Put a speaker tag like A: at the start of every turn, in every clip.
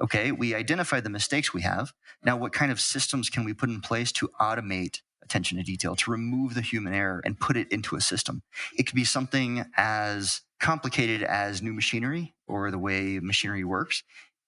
A: Okay, we identified the mistakes we have. Now, what kind of systems can we put in place to automate attention to detail, to remove the human error and put it into a system? It could be something as complicated as new machinery or the way machinery works,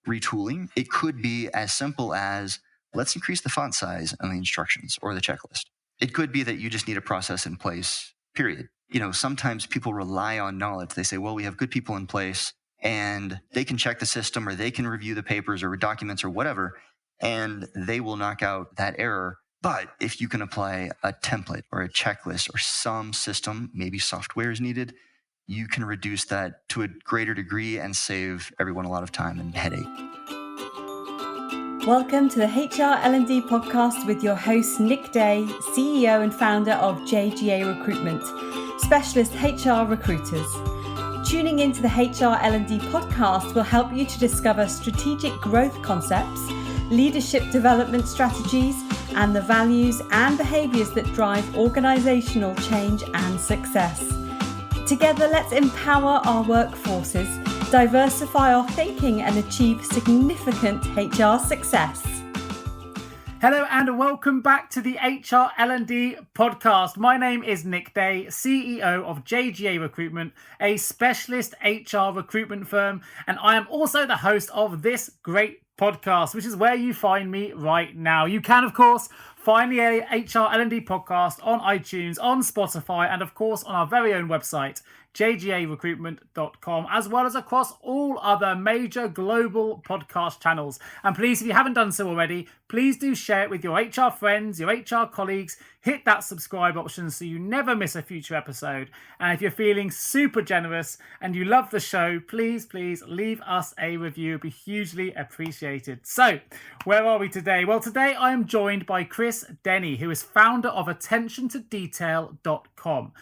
A: retooling. It could be as simple as let's increase the font size on the instructions or the checklist. It could be that you just need a process in place, period. Sometimes people rely on knowledge. They say, well, we have good people in place and they can check the system or they can review the papers or documents or whatever, and they will knock out that error. But if you can apply a template or a checklist or some system, maybe software is needed, you can reduce that to a greater degree and save everyone a lot of time and headache.
B: Welcome to the HR L&D Podcast with your host, Nick Day, CEO and founder of JGA Recruitment, specialist HR recruiters. Tuning into the HR L&D Podcast will help you to discover strategic growth concepts, leadership development strategies, and the values and behaviours that drive organisational change and success. Together, let's empower our workforces, diversify our thinking, and achieve significant HR success.
C: Hello and welcome back to the HR L&D Podcast. My name is Nick Day, CEO of JGA Recruitment, a specialist HR recruitment firm, and I am also the host of this great podcast, which is where you find me right now. You can, of course, find the HR L&D Podcast on iTunes, on Spotify, and of course on our very own website, jgarecruitment.com, as well as across all other major global podcast channels. And please, if you haven't done so already, please do share it with your HR friends, your HR colleagues. Hit that subscribe option so you never miss a future episode. And if you're feeling super generous and you love the show, please leave us a review. It'd be hugely appreciated. So, where are we today? Well, today I am joined by Chris Denny, who is founder of AttentionToDetail.com.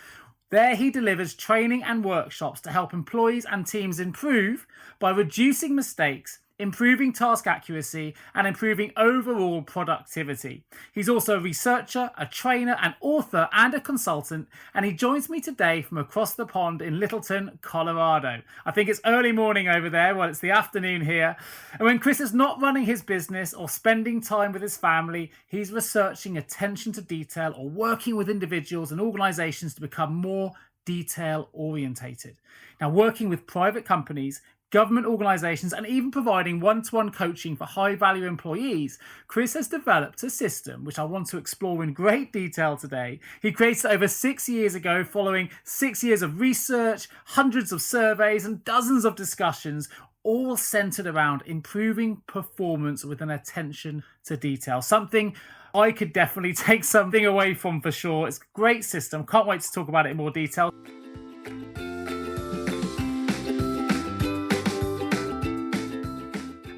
C: There he delivers training and workshops to help employees and teams improve by reducing mistakes, improving task accuracy, and improving overall productivity. He's also a researcher, a trainer, an author, and a consultant, and he joins me today from across the pond in Littleton, Colorado. I think it's early morning over there, well, it's the afternoon here. And when Chris is not running his business or spending time with his family, he's researching attention to detail or working with individuals and organizations to become more detail-orientated. Now, working with private companies, government organisations, and even providing one-to-one coaching for high-value employees, Chris has developed a system which I want to explore in great detail today. He created it over 6 years ago following 6 years of research, hundreds of surveys, and dozens of discussions, all centred around improving performance with an attention to detail. Something I could definitely take something away from for sure. It's a great system. Can't wait to talk about it in more detail.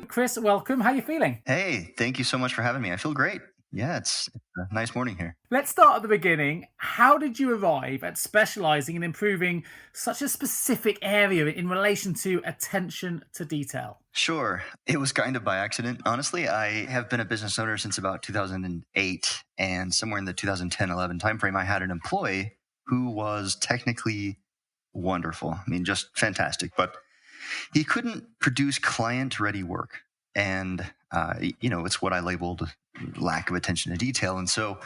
C: Chris, welcome. How are you feeling?
A: Hey, thank you so much for having me. I feel great. Yeah, it's a nice morning here.
C: Let's start at the beginning. How did you arrive at specialising and improving such a specific area in relation to attention to detail?
A: Sure. It was kind of by accident. Honestly, I have been a business owner since about 2008, and somewhere in the 2010-11 timeframe, I had an employee who was technically wonderful. I mean, just fantastic, but he couldn't produce client-ready work. And, it's what I labeled lack of attention to detail. And so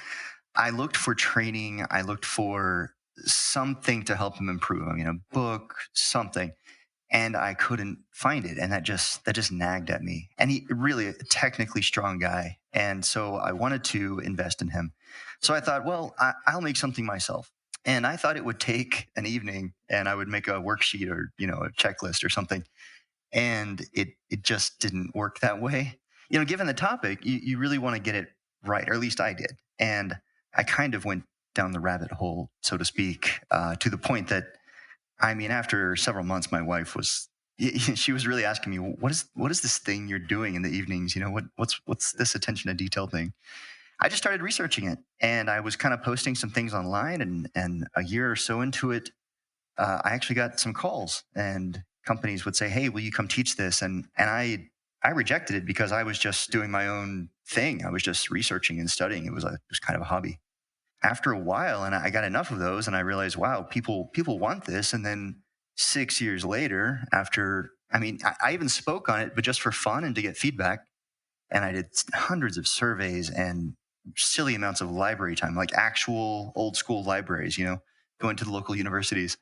A: I looked for training. I looked for something to help him improve. I mean, a book, something. And I couldn't find it. And that just nagged at me. And he really a technically strong guy. And so I wanted to invest in him. So I thought, well, I'll make something myself. And I thought it would take an evening and I would make a worksheet or, a checklist or something. And it just didn't work that way. Given the topic, you really want to get it right, or at least I did. And I kind of went down the rabbit hole, so to speak, to the point that, after several months, my wife she was really asking me, what is this thing you're doing in the evenings? What's this attention to detail thing? I just started researching it, and I was kind of posting some things online, and a year or so into it, I actually got some calls, and companies would say, hey, will you come teach this? And I rejected it because I was just doing my own thing. I was just researching and studying. It was kind of a hobby. After a while, and I got enough of those, and I realized, wow, people want this. And then 6 years later, after I mean, I even spoke on it, but just for fun and to get feedback. And I did hundreds of surveys and silly amounts of library time, like actual old school libraries, going to the local universities.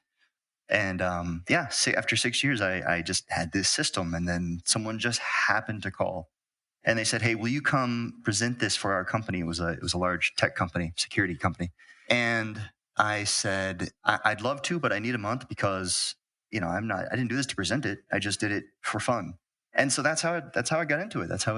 A: And after 6 years, I just had this system. And then someone just happened to call and they said, "Hey, will you come present this for our company?" It was a large tech company, security company. And I said, I'd love to, but I need a month because, I didn't do this to present it. I just did it for fun. And so that's how I got into it. That's how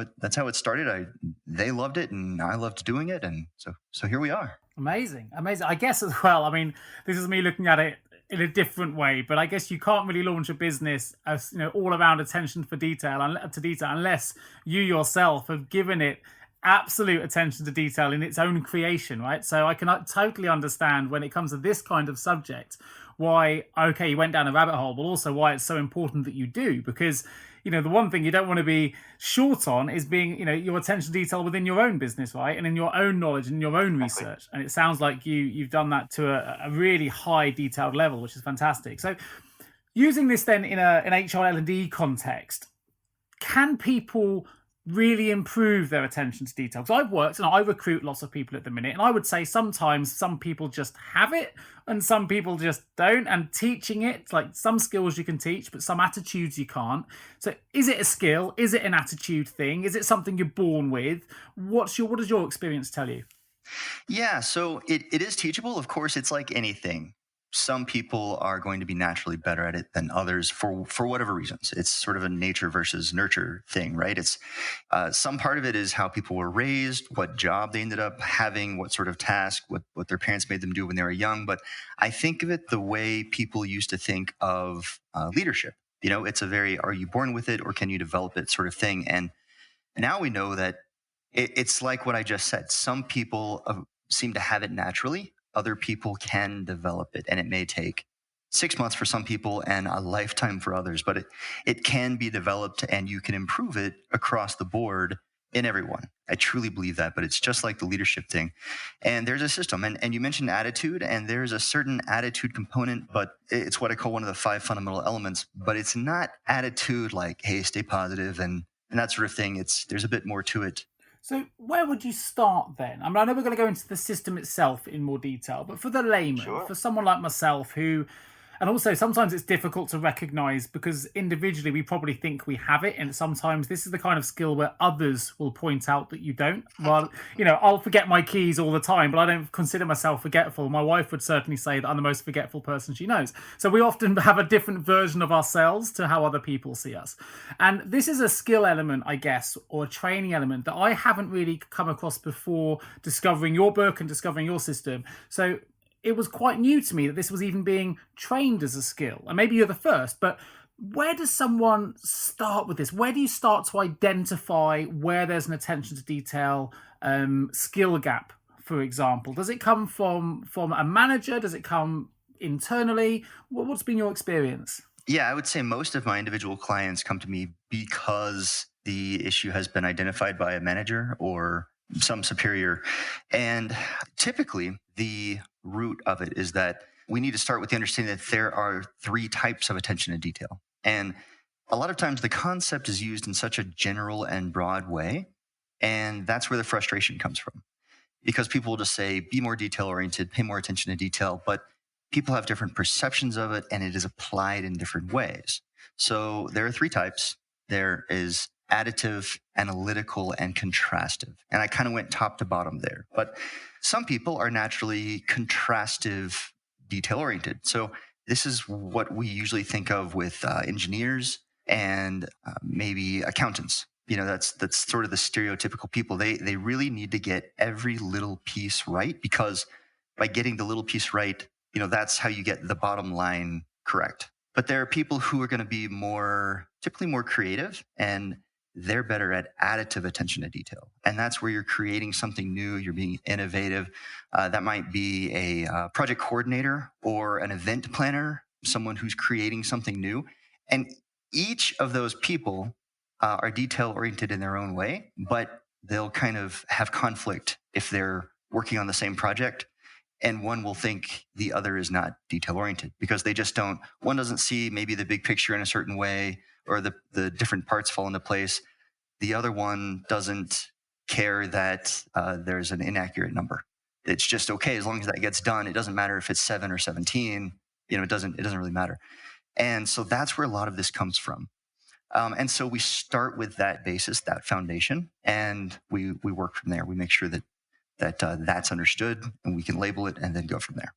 A: it started. They loved it and I loved doing it. And so here we are.
C: Amazing. I guess as well, I mean, this is me looking at it in a different way, but I guess you can't really launch a business as, all around attention to detail unless you yourself have given it absolute attention to detail in its own creation, right? So I can totally understand when it comes to this kind of subject why, okay, you went down a rabbit hole, but also why it's so important that you do, because the one thing you don't want to be short on is being, your attention to detail within your own business, right? And in your own knowledge and your own research. And it sounds like you've done that to a really high detailed level, which is fantastic. So using this then in an HR L&D context, can people really improve their attention to detail? Because I've worked and I recruit lots of people at the minute, and I would say sometimes some people just have it and some people just don't, and teaching it, like some skills you can teach but some attitudes you can't. So is it a skill? Is it an attitude thing? Is it something you're born with? What does your experience tell you?
A: Yeah, so it is teachable. Of course, it's like anything. Some people are going to be naturally better at it than others for whatever reasons. It's sort of a nature versus nurture thing, right? It's some part of it is how people were raised, what job they ended up having, what sort of task, what their parents made them do when they were young. But I think of it the way people used to think of leadership. It's a very, are you born with it or can you develop it sort of thing? And now we know that it's like what I just said. Some people seem to have it naturally. Other people can develop it, and it may take 6 months for some people and a lifetime for others, but it can be developed and you can improve it across the board in everyone. I truly believe that, but it's just like the leadership thing. And there's a system, and you mentioned attitude, and there's a certain attitude component, but it's what I call one of the 5 fundamental elements, but it's not attitude like, hey, stay positive and that sort of thing. There's a bit more to it.
C: So where would you start then? I mean, I know we're going to go into the system itself in more detail, but for the layman, for someone like myself who, and also sometimes it's difficult to recognize because individually we probably think we have it. And sometimes this is the kind of skill where others will point out that you don't. Well, I'll forget my keys all the time, but I don't consider myself forgetful. My wife would certainly say that I'm the most forgetful person she knows. So we often have a different version of ourselves to how other people see us. And this is a skill element, I guess, or a training element that I haven't really come across before discovering your book and discovering your system. So it was quite new to me that this was even being trained as a skill. And maybe you're the first, but where does someone start with this? Where do you start to identify where there's an attention to detail skill gap, for example? Does it come from a manager? Does it come internally? What's been your experience?
A: Yeah, I would say most of my individual clients come to me because the issue has been identified by a manager or some superior. And typically the root of it is that we need to start with the understanding that there are 3 types of attention to detail. And a lot of times the concept is used in such a general and broad way. And that's where the frustration comes from, because people will just say, be more detail oriented, pay more attention to detail, but people have different perceptions of it and it is applied in different ways. So there are 3 types. There is additive, analytical, and contrastive. And I kind of went top to bottom there. But some people are naturally contrastive, detail-oriented. So this is what we usually think of with engineers and maybe accountants. That's sort of the stereotypical people. They really need to get every little piece right, because by getting the little piece right, that's how you get the bottom line correct. But there are people who are going to be typically more creative, and they're better at additive attention to detail. And that's where you're creating something new, you're being innovative. That might be a project coordinator or an event planner, someone who's creating something new. And each of those people are detail-oriented in their own way, but they'll kind of have conflict if they're working on the same project. And one will think the other is not detail-oriented because they just one doesn't see maybe the big picture in a certain way, or the different parts fall into place. The other one doesn't care that there's an inaccurate number. It's just okay as long as that gets done. It doesn't matter if it's 7 or 17. It doesn't really matter. And so that's where a lot of this comes from. And so we start with that basis, that foundation, and we work from there. We make sure that that's understood, and we can label it and then go from there.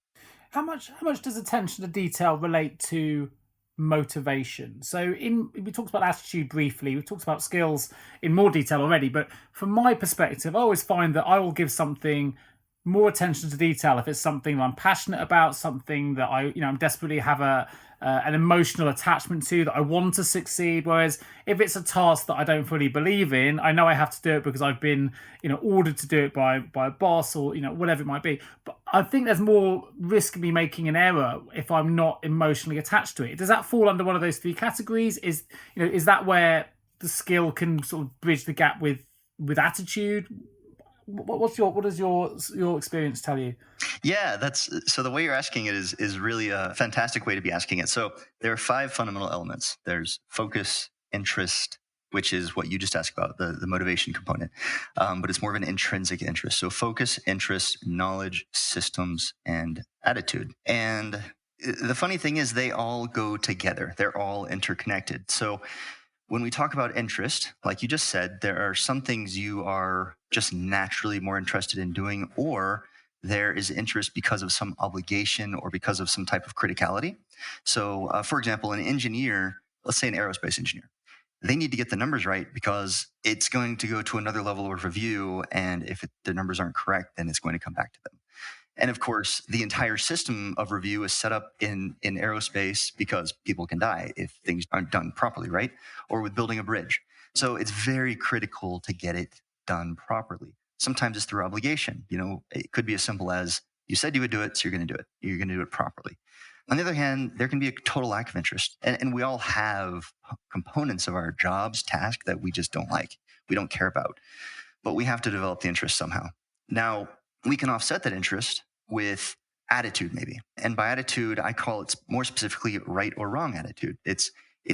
C: How much does attention to detail relate to motivation? So we talked about attitude briefly, we've talked about skills in more detail already, but from my perspective, I always find that I will give something more attention to detail if it's something that I'm passionate about, something that I'm desperately have an emotional attachment to, that I want to succeed. Whereas if it's a task that I don't fully believe in, I know I have to do it because I've been ordered to do it by a boss or whatever it might be. But I think there's more risk of me making an error if I'm not emotionally attached to it. Does that fall under one of those three categories? Is that where the skill can sort of bridge the gap with attitude? What does your experience tell you?
A: Yeah, so the way you're asking it is really a fantastic way to be asking it. So there are 5 fundamental elements. There's focus, interest, which is what you just asked about, the motivation component. But it's more of an intrinsic interest. So focus, interest, knowledge, systems, and attitude. And the funny thing is they all go together. They're all interconnected. So when we talk about interest, like you just said, there are some things you are just naturally more interested in doing, or there is interest because of some obligation or because of some type of criticality. So, for example, an engineer, let's say an aerospace engineer, they need to get the numbers right because it's going to go to another level of review. And if the numbers aren't correct, then it's going to come back to them. And of course, the entire system of review is set up in aerospace because people can die if things aren't done properly, right? Or with building a bridge. So it's very critical to get it done properly. Sometimes it's through obligation. It could be as simple as you said you would do it, so you're going to do it. You're going to do it properly. On the other hand, there can be a total lack of interest. And we all have components of our jobs, tasks that we just don't like. We don't care about. But we have to develop the interest somehow. Now, we can offset that interest with attitude, maybe. And by attitude, I call it more specifically right or wrong attitude. It's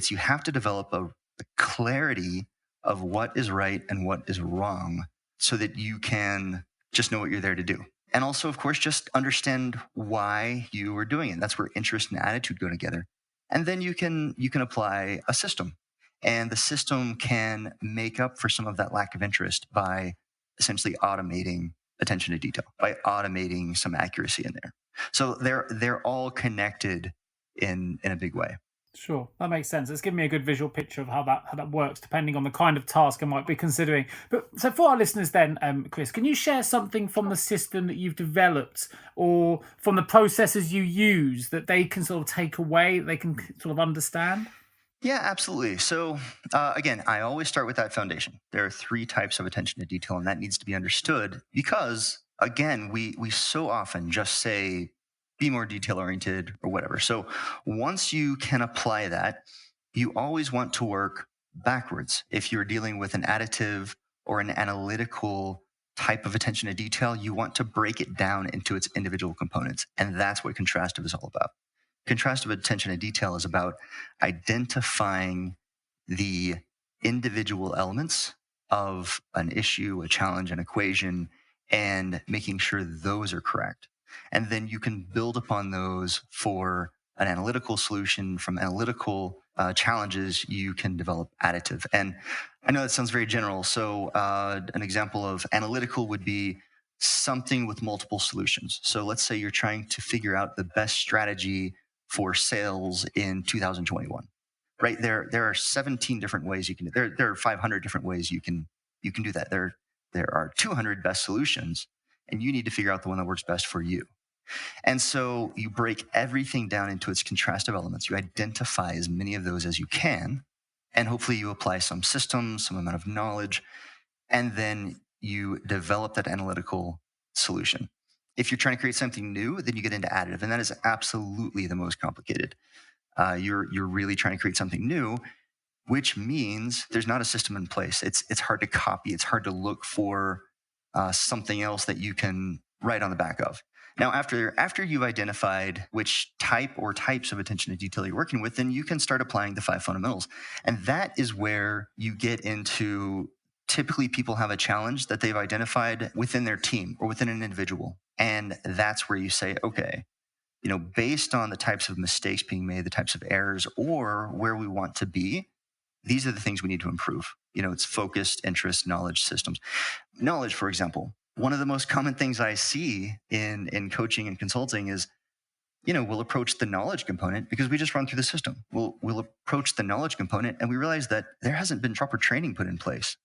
A: you have to develop a clarity of what is right and what is wrong so that you can just know what you're there to do. And also, of course, just understand why you are doing it. That's where interest and attitude go together. And then you can apply a system. And the system can make up for some of that lack of interest by essentially automating attention to detail, by automating some accuracy in there. So they're all connected in a big way.
C: Sure, that makes sense. It's giving me a good visual picture of how that works, depending on the kind of task I might be considering. But so for our listeners then, Chris, can you share something from the system that you've developed or from the processes you use that they can sort of take away, they can sort of understand?
A: Yeah, absolutely. So again, I always start with that foundation. There are 3 types of attention to detail, and that needs to be understood because, again, we so often just say, be more detail-oriented or whatever. So once you can apply that, you always want to work backwards. If you're dealing with an additive or an analytical type of attention to detail, you want to break it down into its individual components. And that's what contrastive is all about. Contrastive attention to detail is about identifying the individual elements of an issue, a challenge, an equation, and making sure those are correct. And then you can build upon those for an analytical solution. From analytical challenges, you can develop additive. And I know that sounds very general. So an example of analytical would be something with multiple solutions. So let's say you're trying to figure out the best strategy for sales in 2021, right? There are 17 different ways you can. There are 500 different ways you can do that. There are 200 best solutions, and you need to figure out the one that works best for you. And so you break everything down into its contrastive elements. You identify as many of those as you can, and hopefully you apply some system, some amount of knowledge, and then you develop that analytical solution. If you're trying to create something new, then you get into additive, and that is absolutely the most complicated. You're really trying to create something new, which means there's not a system in place. It's hard to copy. It's hard to look for something else that you can write on the back of. Now, after you've identified which type or types of attention to detail you're working with, then you can start applying the 5 fundamentals. And that is where you get into, typically people have a challenge that they've identified within their team or within an individual. And that's where you say, okay, based on the types of mistakes being made, the types of errors, or where we want to be, these are the things we need to improve. It's focused, interest, knowledge, systems. Knowledge, for example. One of the most common things I see in coaching and consulting is, we'll approach the knowledge component because we just run through the system. We'll approach the knowledge component and we realize that there hasn't been proper training put in place.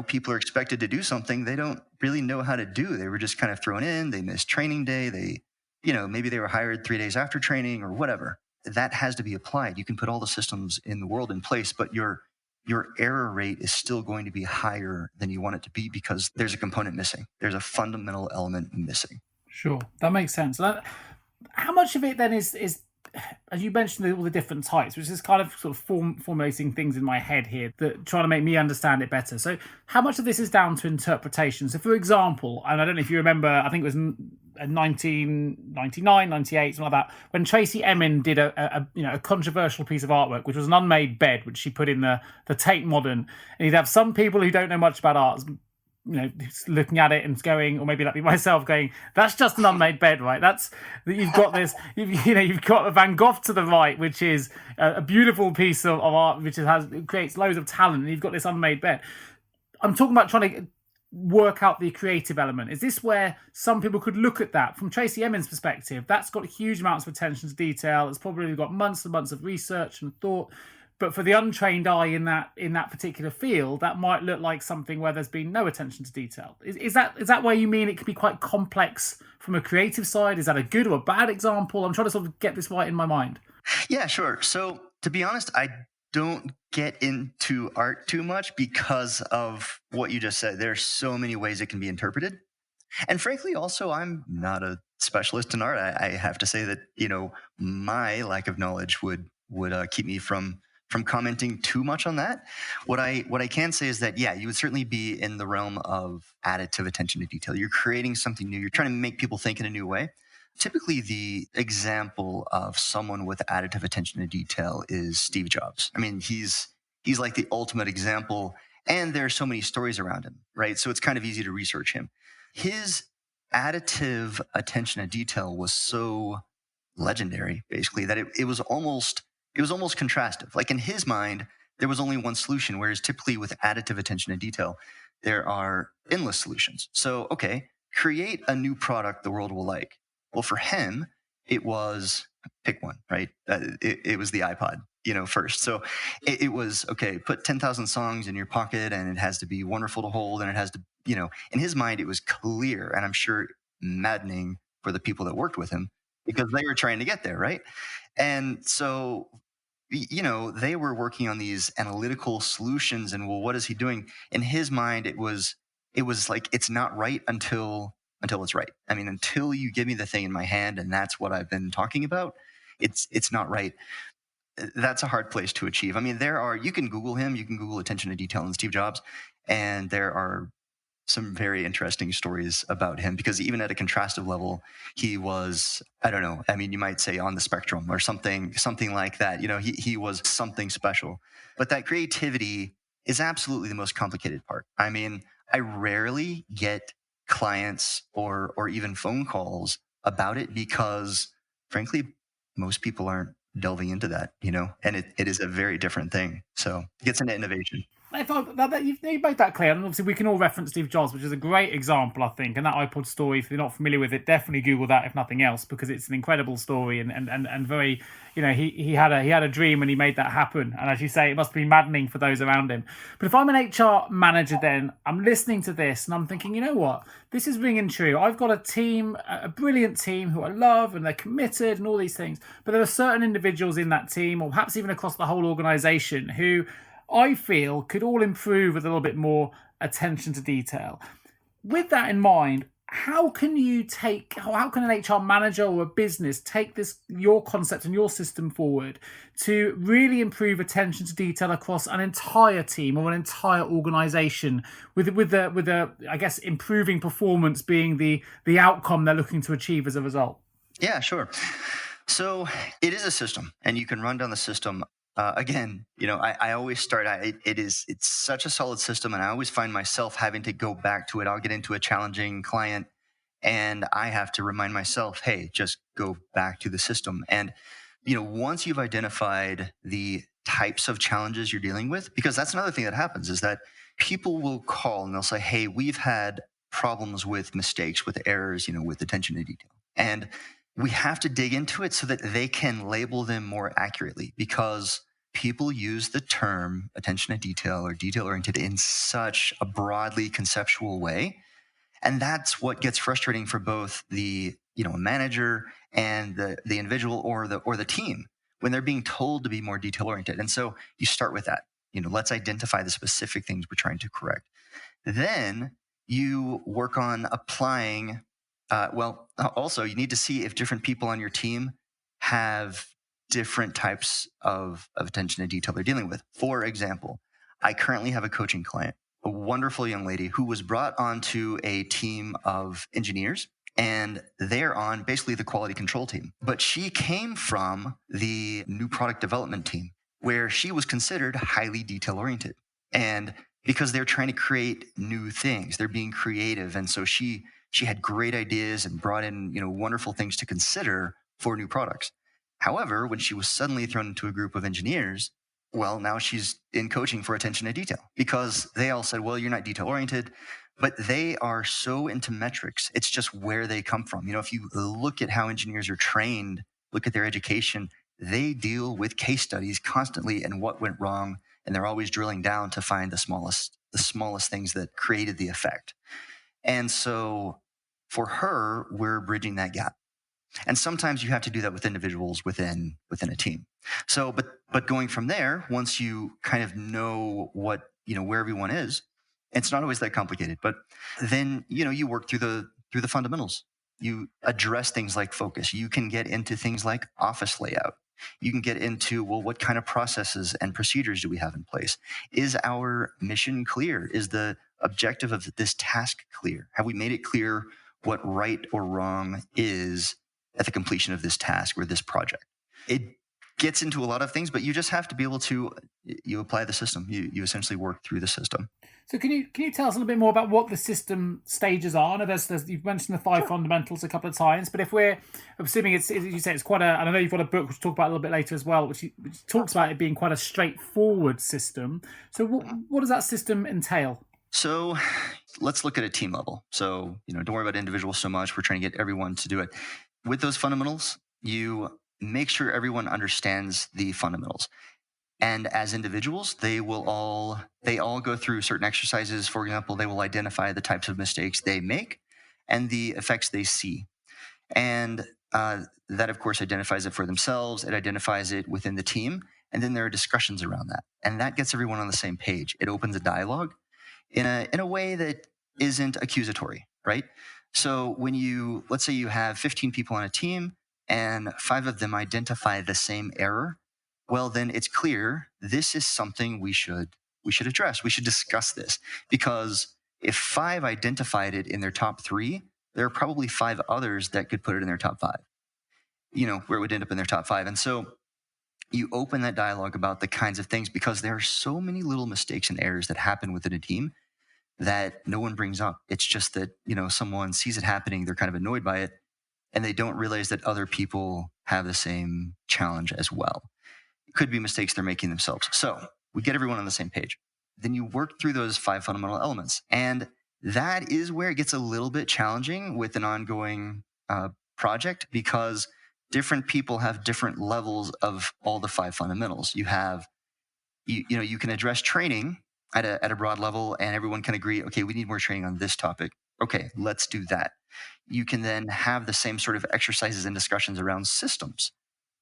A: People are expected to do something they don't really know how to do. They were just kind of thrown in, they missed training day, maybe they were hired 3 days after training or whatever. That has to be applied. You can put all the systems in the world in place, but your error rate is still going to be higher than you want it to be because there's a component missing. There's a fundamental element missing.
C: Sure, that makes sense. How much of it then is as you mentioned, all the different types, which is kind of sort of formulating things in my head here, that trying to make me understand it better. So how much of this is down to interpretation? So for example, and I don't know if you remember, I think it was 1999, 98, something like that, when Tracy Emin did a controversial piece of artwork, which was an unmade bed, which she put in the Tate Modern. And you'd have some people who don't know much about art, looking at it and going, or maybe that'd be myself going, that's just an unmade bed, right? You've got this, you've got a Van Gogh to the right, which is a beautiful piece of art, which creates loads of talent, and you've got this unmade bed. I'm talking about trying to work out the creative element. Is this where some people could look at that from Tracy Emin's perspective? That's got huge amounts of attention to detail. It's probably got months and months of research and thought. But for the untrained eye in that particular field, that might look like something where there's been no attention to detail. Is that where you mean it can be quite complex from a creative side? Is that a good or a bad example? I'm trying to sort of get this right in my mind.
A: Yeah, sure. So to be honest, I don't get into art too much because of what you just said. There's so many ways it can be interpreted. And frankly, also, I'm not a specialist in art. I have to say that, my lack of knowledge would keep me from commenting too much on that. What I can say is that, yeah, you would certainly be in the realm of additive attention to detail. You're creating something new. You're trying to make people think in a new way. Typically, the example of someone with additive attention to detail is Steve Jobs. I mean, he's like the ultimate example, and there are so many stories around him, right? So it's kind of easy to research him. His additive attention to detail was so legendary, basically, that it was almost contrastive. Like in his mind, there was only one solution, whereas typically with additive attention to detail, there are endless solutions. So, okay, create a new product the world will like. Well, for him, it was pick one, right? It was the iPod, first. So it was, okay, put 10,000 songs in your pocket and it has to be wonderful to hold. And it has to, in his mind, it was clear. And I'm sure maddening for the people that worked with him because they were trying to get there, right? And so, they were working on these analytical solutions and, well, what is he doing? In his mind, it was like, it's not right until it's right. I mean, until you give me the thing in my hand and that's what I've been talking about, it's not right. That's a hard place to achieve. I mean, you can Google him, you can Google attention to detail and Steve Jobs, and there are some very interesting stories about him because even at a contrastive level, he was, I don't know, I mean, you might say on the spectrum or something like that. He was something special. But that creativity is absolutely the most complicated part. I mean, I rarely get clients or even phone calls about it because, frankly, most people aren't delving into that, and it is a very different thing. So it gets into innovation.
C: You've made that clear, and obviously we can all reference Steve Jobs, which is a great example, I think. And that iPod story, if you're not familiar with it, definitely Google that if nothing else, because it's an incredible story and very, he had a dream and he made that happen. And as you say, it must be maddening for those around him. But if I'm an HR manager, then I'm listening to this and I'm thinking, you know what, this is ringing true. I've got a team, a brilliant team who I love and they're committed and all these things. But there are certain individuals in that team, or perhaps even across the whole organisation, who I feel could all improve with a little bit more attention to detail. With that in mind, how can an HR manager or a business take your concept and your system forward to really improve attention to detail across an entire team or an entire organization with the I guess improving performance being the outcome they're looking to achieve as a result?
A: Yeah, sure. So it is a system, and you can run down the system. Again, I always start. It's such a solid system, and I always find myself having to go back to it. I'll get into a challenging client, and I have to remind myself, hey, just go back to the system. And once you've identified the types of challenges you're dealing with, because that's another thing that happens is that people will call and they'll say, hey, we've had problems with mistakes, with errors, with attention to detail, and we have to dig into it so that they can label them more accurately, because people use the term attention to detail or detail-oriented in such a broadly conceptual way. And that's what gets frustrating for both the manager and the individual or the team when they're being told to be more detail-oriented. And so you start with that. Let's identify the specific things we're trying to correct. Then you work on applying. Also, you need to see if different people on your team have different types of attention to detail they're dealing with. For example, I currently have a coaching client, a wonderful young lady who was brought onto a team of engineers, and they're on basically the quality control team. But she came from the new product development team, where she was considered highly detail-oriented. And because they're trying to create new things, they're being creative. And so she had great ideas and brought in, wonderful things to consider for new products. However, when she was suddenly thrown into a group of engineers, well, now she's in coaching for attention to detail, because they all said, well, you're not detail oriented, but they are so into metrics. It's just where they come from. If you look at how engineers are trained, look at their education, they deal with case studies constantly and what went wrong. And they're always drilling down to find the smallest things that created the effect. And so for her, we're bridging that gap. And sometimes you have to do that with individuals within a team. So, but going from there, once you kind of know what, where everyone is, it's not always that complicated, but then, you work through the fundamentals. You address things like focus. You can get into things like office layout. You can get into, well, what kind of processes and procedures do we have in place? Is our mission clear? Is the objective of this task clear? Have we made it clear what right or wrong is at the completion of this task or this project? It gets into a lot of things, but you just have to be able to, you apply the system. You essentially work through the system.
C: So can you tell us a little bit more about what the system stages are? I know you've mentioned the 5 fundamentals a couple of times, but if we're assuming it's, as you say, it's quite and I know you've got a book which we'll talk about a little bit later as well, which talks about it being quite a straightforward system. So what does that system entail?
A: So let's look at a team level. So, don't worry about individuals so much. We're trying to get everyone to do it. With those fundamentals, you make sure everyone understands the fundamentals. And as individuals, they all go through certain exercises. For example, they will identify the types of mistakes they make and the effects they see. And that, of course, identifies it for themselves. It identifies it within the team. And then there are discussions around that. And that gets everyone on the same page. It opens a dialogue in a way that isn't accusatory, right? So when let's say you have 15 people on a team and 5 of them identify the same error, well, then it's clear this is something we should address. We should discuss this, because if 5 identified it in their top 3, there are probably 5 others that could put it in their top 5, where it would end up in their top 5. And so you open that dialogue about the kinds of things, because there are so many little mistakes and errors that happen within a team that no one brings up. It's just that, someone sees it happening, they're kind of annoyed by it, and they don't realize that other people have the same challenge as well. It could be mistakes they're making themselves. So we get everyone on the same page. Then you work through those 5 fundamental elements. And that is where it gets a little bit challenging with an ongoing project, because different people have different levels of all the 5 fundamentals. You have, you can address training at a broad level, and everyone can agree, okay, we need more training on this topic. Okay, let's do that. You can then have the same sort of exercises and discussions around systems.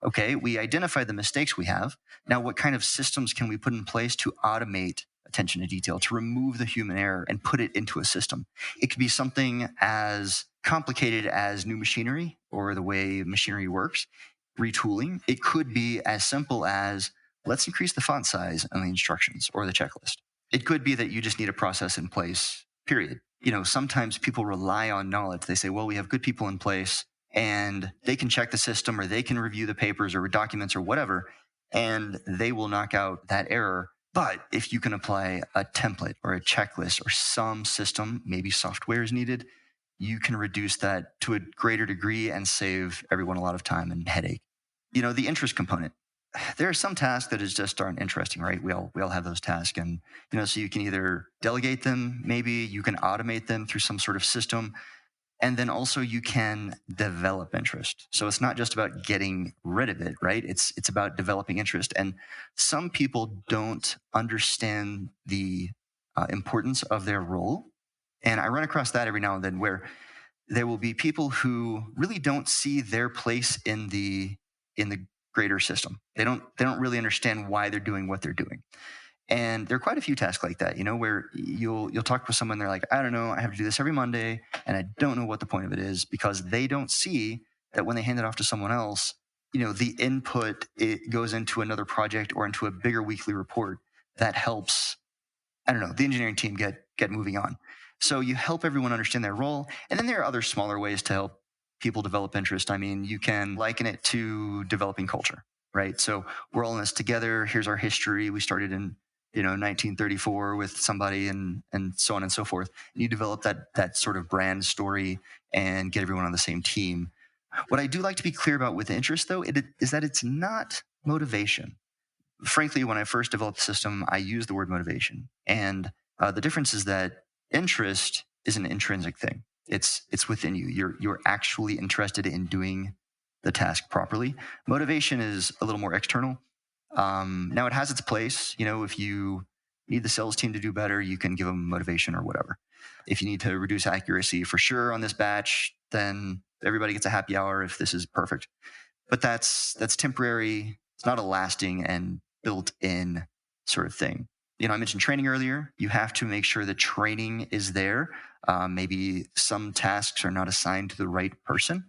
A: Okay, we identify the mistakes we have. Now, what kind of systems can we put in place to automate attention to detail, to remove the human error and put it into a system. It could be something as complicated as new machinery or the way machinery works, retooling. It could be as simple as, let's increase the font size on the instructions or the checklist. It could be that you just need a process in place, period. Sometimes people rely on knowledge. They say, well, we have good people in place and they can check the system or they can review the papers or documents or whatever, and they will knock out that error. But if you can apply a template or a checklist or some system, maybe software is needed, you can reduce that to a greater degree and save everyone a lot of time and headache. The interest component. There are some tasks that just aren't interesting, right? We all have those tasks. And, so you can either delegate them, maybe you can automate them through some sort of system. And then also you can develop interest. So it's not just about getting rid of it, right? It's about developing interest. And some people don't understand the importance of their role. And I run across that every now and then, where there will be people who really don't see their place in the greater system. They don't really understand why they're doing what they're doing. And there are quite a few tasks like that, where you'll talk with someone, they're like, I don't know, I have to do this every Monday, and I don't know what the point of it is, because they don't see that when they hand it off to someone else, the input, it goes into another project or into a bigger weekly report that helps, the engineering team get moving on. So you help everyone understand their role. And then there are other smaller ways to help people develop interest. You can liken it to developing culture, right? So we're all in this together. Here's our history. We started in 1934 with somebody and so on and so forth. And you develop that sort of brand story and get everyone on the same team. What I do like to be clear about with interest, though, is that it's not motivation. Frankly, when I first developed the system, I used the word motivation. And the difference is that interest is an intrinsic thing. It's within you. You're actually interested in doing the task properly. Motivation is a little more external. Now it has its place. If you need the sales team to do better, you can give them motivation or whatever. If you need to reduce accuracy for sure on this batch, then everybody gets a happy hour if this is perfect. But that's temporary. It's not a lasting and built-in sort of thing. I mentioned training earlier. You have to make sure that training is there. Maybe some tasks are not assigned to the right person.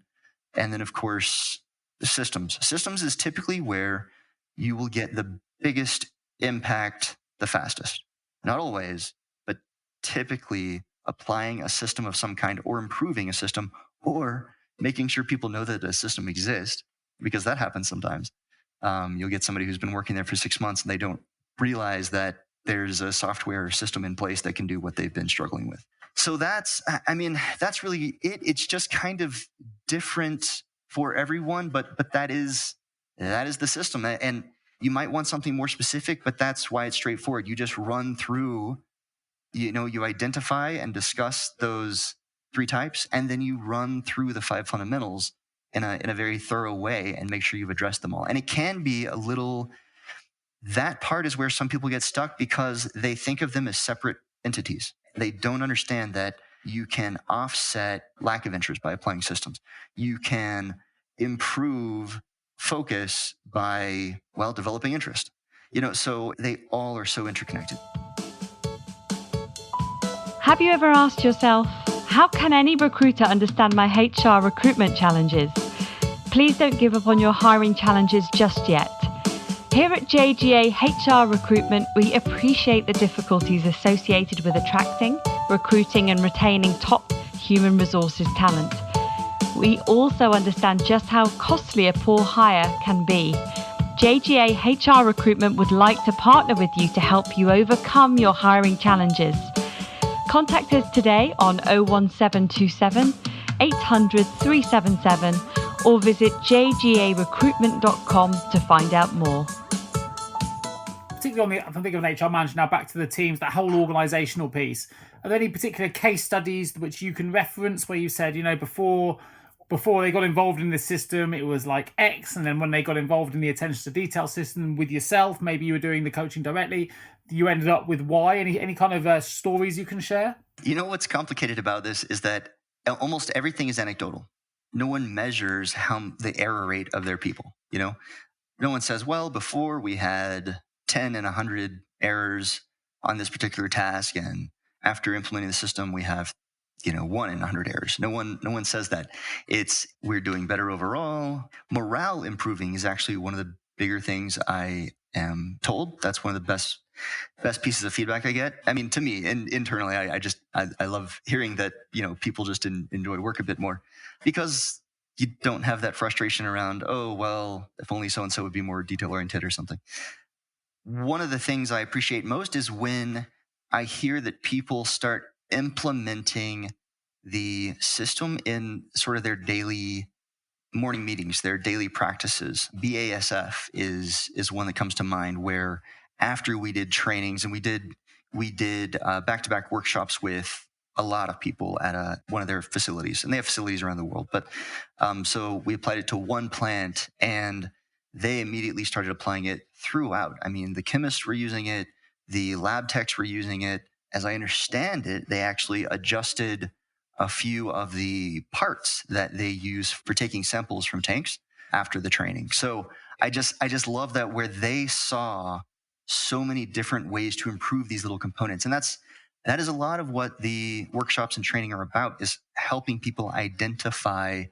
A: And then, of course, the systems. Systems is typically where you will get the biggest impact the fastest. Not always, but typically applying a system of some kind or improving a system or making sure people know that a system exists, because that happens sometimes. You'll get somebody who's been working there for 6 months and they don't realize that there's a software system in place that can do what they've been struggling with. So that's really it. It's just kind of different for everyone, but that is the system. And you might want something more specific, but that's why it's straightforward. You just run through, you identify and discuss those 3 types, and then you run through the 5 fundamentals in a very thorough way and make sure you've addressed them all. And it can be a little, that part is where some people get stuck because they think of them as separate entities. They don't understand that you can offset lack of interest by applying systems. You can improve focus by, developing interest. So they all are so interconnected.
B: Have you ever asked yourself, how can any recruiter understand my HR recruitment challenges? Please don't give up on your hiring challenges just yet. Here at JGA HR Recruitment, we appreciate the difficulties associated with attracting, recruiting and retaining top human resources talent. We also understand just how costly a poor hire can be. JGA HR Recruitment would like to partner with you to help you overcome your hiring challenges. Contact us today on 01727 800 377 or visit jgarecruitment.com to find out more.
C: Particularly if I'm thinking of an HR manager now, back to the teams, that whole organisational piece. Are there any particular case studies which you can reference where you said, before they got involved in the system, it was like X, and then when they got involved in the attention to detail system with yourself, maybe you were doing the coaching directly, you ended up with Y? Any kind of stories you can share?
A: What's complicated about this is that almost everything is anecdotal. No one measures the error rate of their people. No one says, before we had 10 and 100 errors, on this particular task. And after implementing the system, we have 1 in 100 errors. No one says that. We're doing better overall. Morale improving is actually one of the bigger things I am told. That's one of the best pieces of feedback I get. I mean, to me, and internally, I love hearing that, people just enjoy work a bit more, because you don't have that frustration around, oh, well, if only so-and-so would be more detail-oriented or something. One of the things I appreciate most is when I hear that people start implementing the system in sort of their daily morning meetings, their daily practices. BASF is one that comes to mind, where after we did trainings, and we did back-to-back workshops with a lot of people at one of their facilities, and they have facilities around the world. But so we applied it to one plant, and they immediately started applying it throughout. I mean, the chemists were using it, the lab techs were using it. As I understand it, they actually adjusted a few of the parts that they use for taking samples from tanks after the training. So I just love that, where they saw so many different ways to improve these little components. And that is a lot of what the workshops and training are about, is helping people identify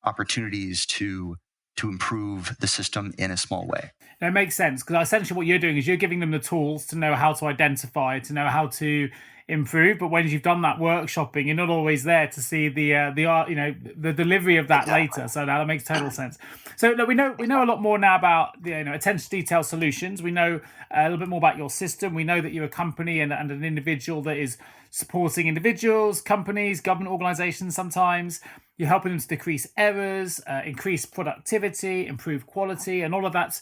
A: opportunities to improve the system in a small way.
C: That makes sense, because essentially what you're doing is you're giving them the tools to know how to identify, to know how to improve. But when you've done that workshopping, you're not always there to see the delivery of that later. So that makes total sense. So look, we know a lot more now about the attention to detail solutions. We know a little bit more about your system. We know that you're a company and an individual that is supporting individuals, companies, government organizations. Sometimes you're helping them to decrease errors, increase productivity, improve quality, and all of that's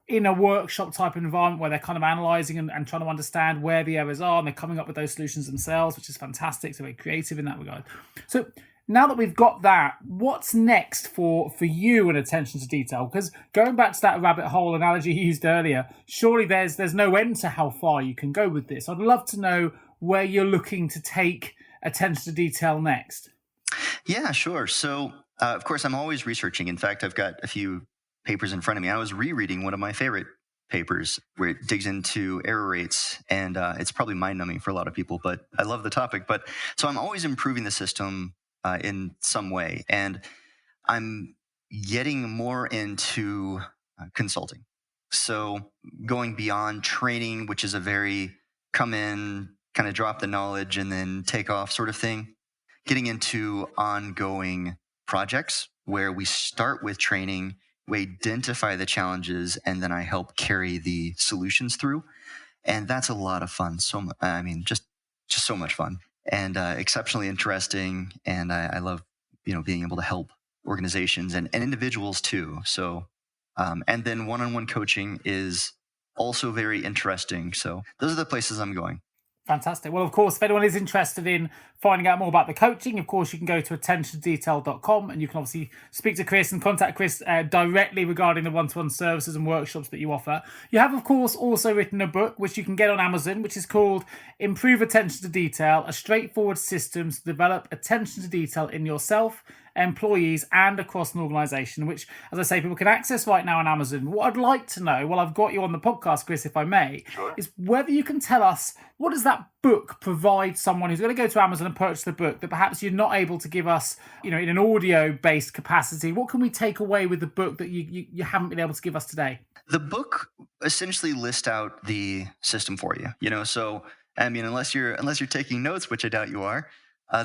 C: in a workshop type of environment where they're kind of analysing and trying to understand where the errors are, and they're coming up with those solutions themselves, which is fantastic. So very creative in that regard. So now that we've got that, what's next for you in attention to detail? Because going back to that rabbit hole analogy you used earlier, surely there's no end to how far you can go with this. I'd love to know where you're looking to take attention to detail next.
A: Yeah, sure. So, of course, I'm always researching. In fact, I've got a few papers in front of me. I was rereading one of my favorite papers where it digs into error rates, and it's probably mind-numbing for a lot of people, but I love the topic. But so I'm always improving the system in some way, and I'm getting more into consulting. So going beyond training, which is a very come in, kind of drop the knowledge and then take off sort of thing, getting into ongoing projects where we start with training, we identify the challenges, and then I help carry the solutions through. And that's a lot of fun. Just so much fun, and exceptionally interesting. And I love, being able to help organizations and individuals too. So, and then one-on-one coaching is also very interesting. So those are the places I'm going.
C: Fantastic. Well, of course, if anyone is interested in finding out more about the coaching, of course, you can go to attentiondetail.com, and you can obviously speak to Chris and contact Chris directly regarding the one-to-one services and workshops that you offer. You have, of course, also written a book, which you can get on Amazon, which is called Improve Attention to Detail, a straightforward system to develop attention to detail in yourself, employees, and across an organisation, which, as I say, people can access right now on Amazon. What I'd like to know, while I've got you on the podcast, Chris, if I may, is whether you can tell us, what does that book provide someone who's going to go to Amazon and purchase the book that perhaps you're not able to give us, in an audio-based capacity? What can we take away with the book that you haven't been able to give us today?
A: The book essentially lists out the system for you. So unless you're taking notes, which I doubt you are,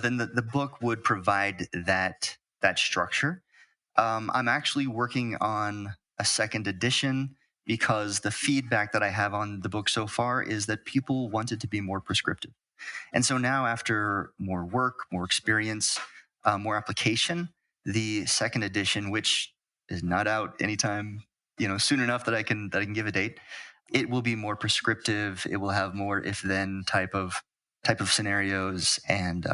A: then the book would provide that structure. I'm actually working on a second edition, because the feedback that I have on the book so far is that people want it to be more prescriptive. And so now, after more work, more experience, more application, the second edition, which is not out anytime soon enough that I can give a date, it will be more prescriptive. It will have more if-then type of scenarios, and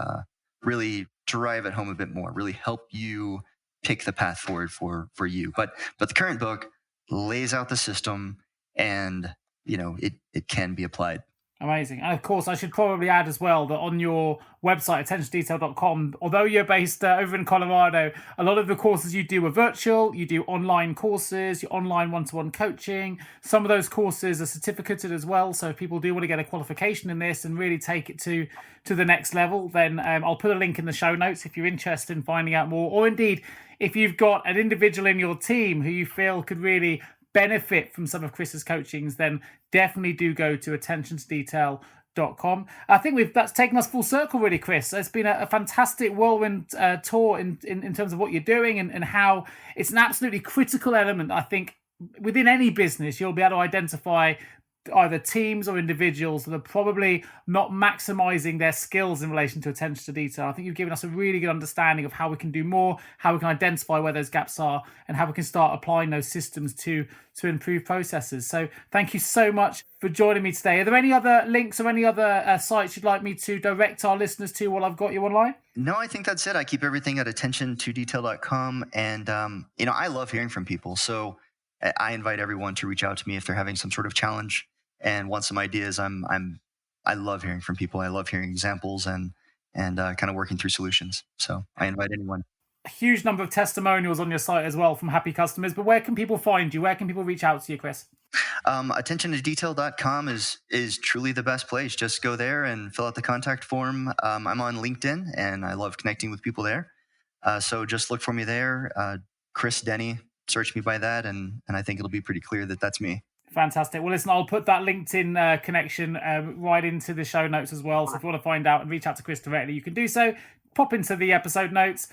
A: really drive it home a bit more, really help you pick the path forward for you. But the current book lays out the system, and it can be applied.
C: Amazing. And of course, I should probably add as well that on your website, attentiondetail.com, although you're based over in Colorado, a lot of the courses you do are virtual. You do online courses, your online one-to-one coaching. Some of those courses are certificated as well. So if people do want to get a qualification in this and really take it to the next level, then I'll put a link in the show notes if you're interested in finding out more. Or indeed, if you've got an individual in your team who you feel could really benefit from some of Chris's coachings, then definitely do go to attentiondetail.com. I think that's taken us full circle, really, Chris. It's been a fantastic whirlwind tour in terms of what you're doing and how it's an absolutely critical element. I think within any business, you'll be able to identify either teams or individuals that are probably not maximizing their skills in relation to attention to detail. I think you've given us a really good understanding of how we can do more, how we can identify where those gaps are, and how we can start applying those systems to improve processes. So thank you so much for joining me today. Are there any other links or any other sites you'd like me to direct our listeners to while I've got you online?
A: No, I think that's it. I keep everything at attentiondetail.com. And, I love hearing from people. So I invite everyone to reach out to me if they're having some sort of challenge and want some ideas. I love hearing from people. I love hearing examples and kind of working through solutions. So I invite anyone.
C: A huge number of testimonials on your site as well from happy customers. But where can people find you? Where can people reach out to you, Chris?
A: Attentiondetail.com is truly the best place. Just go there and fill out the contact form. I'm on LinkedIn and I love connecting with people there. So just look for me there. Chris Denny, search me by that. And I think it'll be pretty clear that that's me.
C: Fantastic. Well, listen, I'll put that LinkedIn connection right into the show notes as well. So if you want to find out and reach out to Chris directly, you can do so. Pop into the episode notes,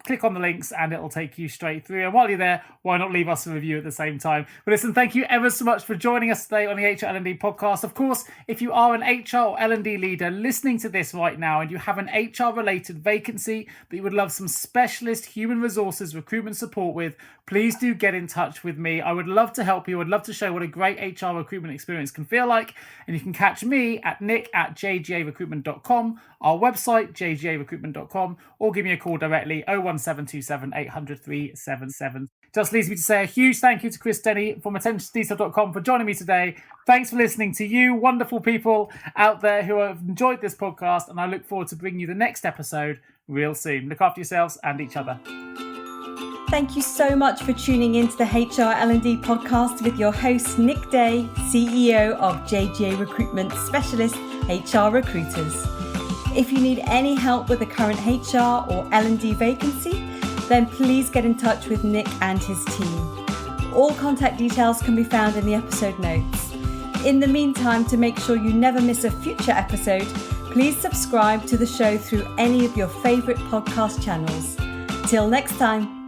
C: click on the links, and it'll take you straight through. And while you're there, why not leave us a review at the same time? But listen, thank you ever so much for joining us today on the HR L&D podcast. Of course, if you are an HR or L&D leader listening to this right now and you have an HR-related vacancy that you would love some specialist human resources recruitment support with, please do get in touch with me. I would love to help you. I'd love to show what a great HR recruitment experience can feel like. And you can catch me at nick@jgarecruitment.com, our website, jgarecruitment.com, or give me a call directly, 01727 800 377. Just leaves me to say a huge thank you to Chris Denny from attentiondetail.com for joining me today. Thanks for listening to you, wonderful people out there who have enjoyed this podcast, and I look forward to bringing you the next episode real soon. Look after yourselves and each other.
B: Thank you so much for tuning into the HR L&D podcast with your host, Nick Day, CEO of JGA Recruitment, Specialist HR Recruiters. If you need any help with a current HR or L&D vacancy, then please get in touch with Nick and his team. All contact details can be found in the episode notes. In the meantime, to make sure you never miss a future episode, please subscribe to the show through any of your favourite podcast channels. Till next time.